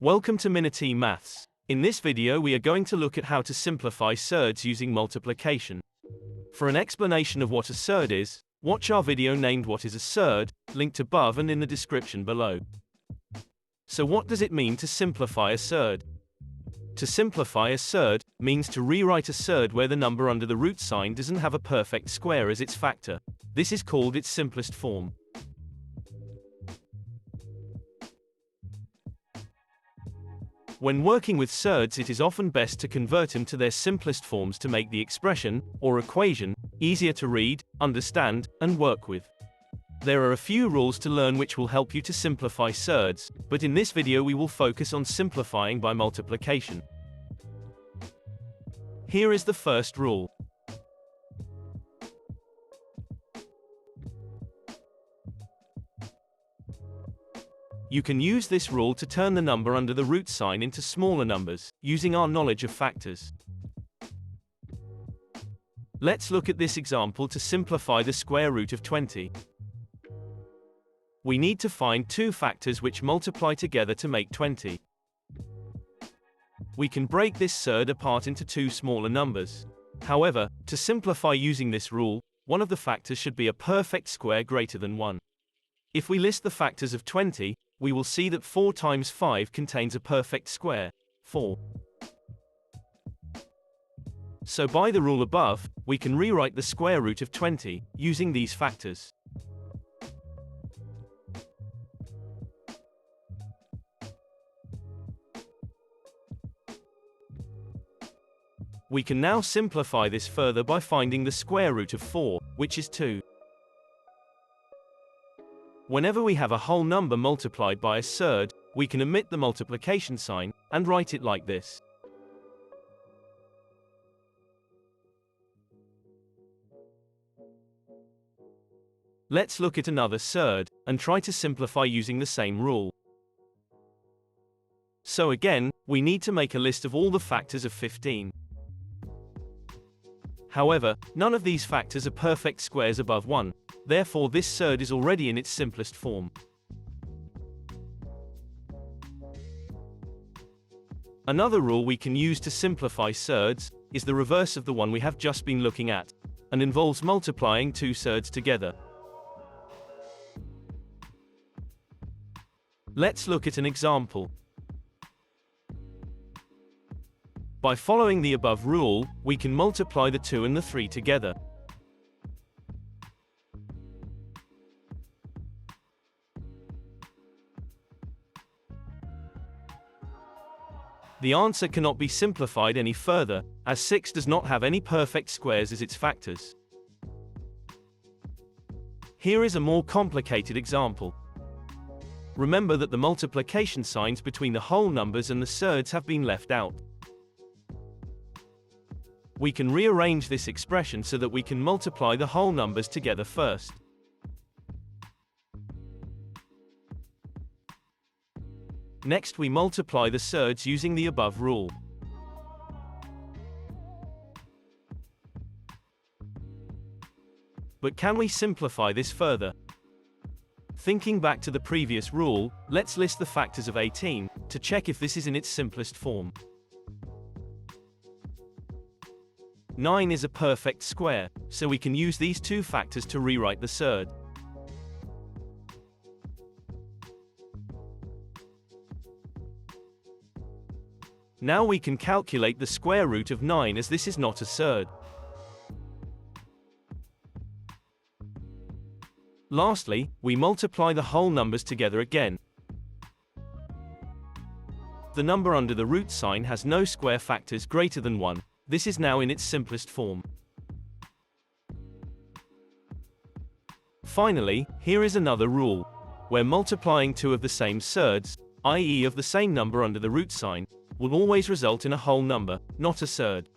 Welcome to Minute Maths. In this video we are going to look at how to simplify surds using multiplication. For an explanation of what a surd is, watch our video named What is a Surd, linked above and in the description below. So what does it mean to simplify a surd? To simplify a surd means to rewrite a surd where the number under the root sign doesn't have a perfect square as its factor. This is called its simplest form. When working with surds, it is often best to convert them to their simplest forms to make the expression, or equation, easier to read, understand, and work with. There are a few rules to learn which will help you to simplify surds, but in this video we will focus on simplifying by multiplication. Here is the first rule. You can use this rule to turn the number under the root sign into smaller numbers, using our knowledge of factors. Let's look at this example to simplify the square root of 20. We need to find two factors which multiply together to make 20. We can break this surd apart into two smaller numbers. However, to simplify using this rule, one of the factors should be a perfect square greater than 1. If we list the factors of 20, we will see that 4 times 5 contains a perfect square, 4. So by the rule above, we can rewrite the square root of 20, using these factors. We can now simplify this further by finding the square root of 4, which is 2. Whenever we have a whole number multiplied by a surd, we can omit the multiplication sign, and write it like this. Let's look at another surd, and try to simplify using the same rule. So again, we need to make a list of all the factors of 15. However, none of these factors are perfect squares above 1. Therefore this surd is already in its simplest form. Another rule we can use to simplify surds is the reverse of the one we have just been looking at, and involves multiplying two surds together. Let's look at an example. By following the above rule, we can multiply the 2 and the 3 together. The answer cannot be simplified any further, as 6 does not have any perfect squares as its factors. Here is a more complicated example. Remember that the multiplication signs between the whole numbers and the surds have been left out. We can rearrange this expression so that we can multiply the whole numbers together first. Next we multiply the surds using the above rule. But can we simplify this further? Thinking back to the previous rule, let's list the factors of 18, to check if this is in its simplest form. 9 is a perfect square, so we can use these two factors to rewrite the surd. Now we can calculate the square root of 9 as this is not a surd. Lastly, we multiply the whole numbers together again. The number under the root sign has no square factors greater than 1. This is now in its simplest form. Finally, here is another rule, where multiplying two of the same surds, i.e. of the same number under the root sign, will always result in a whole number, not a surd.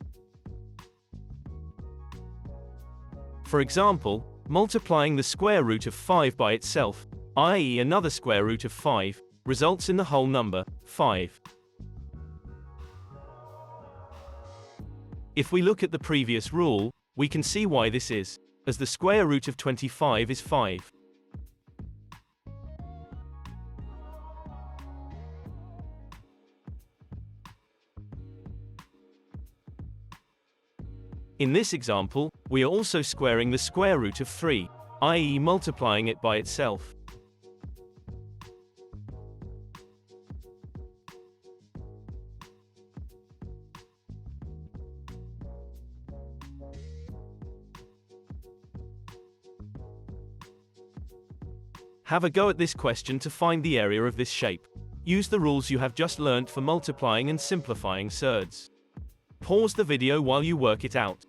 For example, multiplying the square root of 5 by itself, i.e. another square root of 5, results in the whole number, 5. If we look at the previous rule, we can see why this is, as the square root of 25 is 5. In this example, we are also squaring the square root of 3, i.e. multiplying it by itself. Have a go at this question to find the area of this shape. Use the rules you have just learnt for multiplying and simplifying surds. Pause the video while you work it out.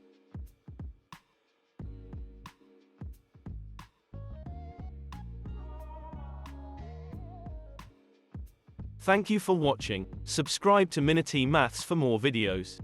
Thank you for watching. Subscribe to Minute Maths for more videos.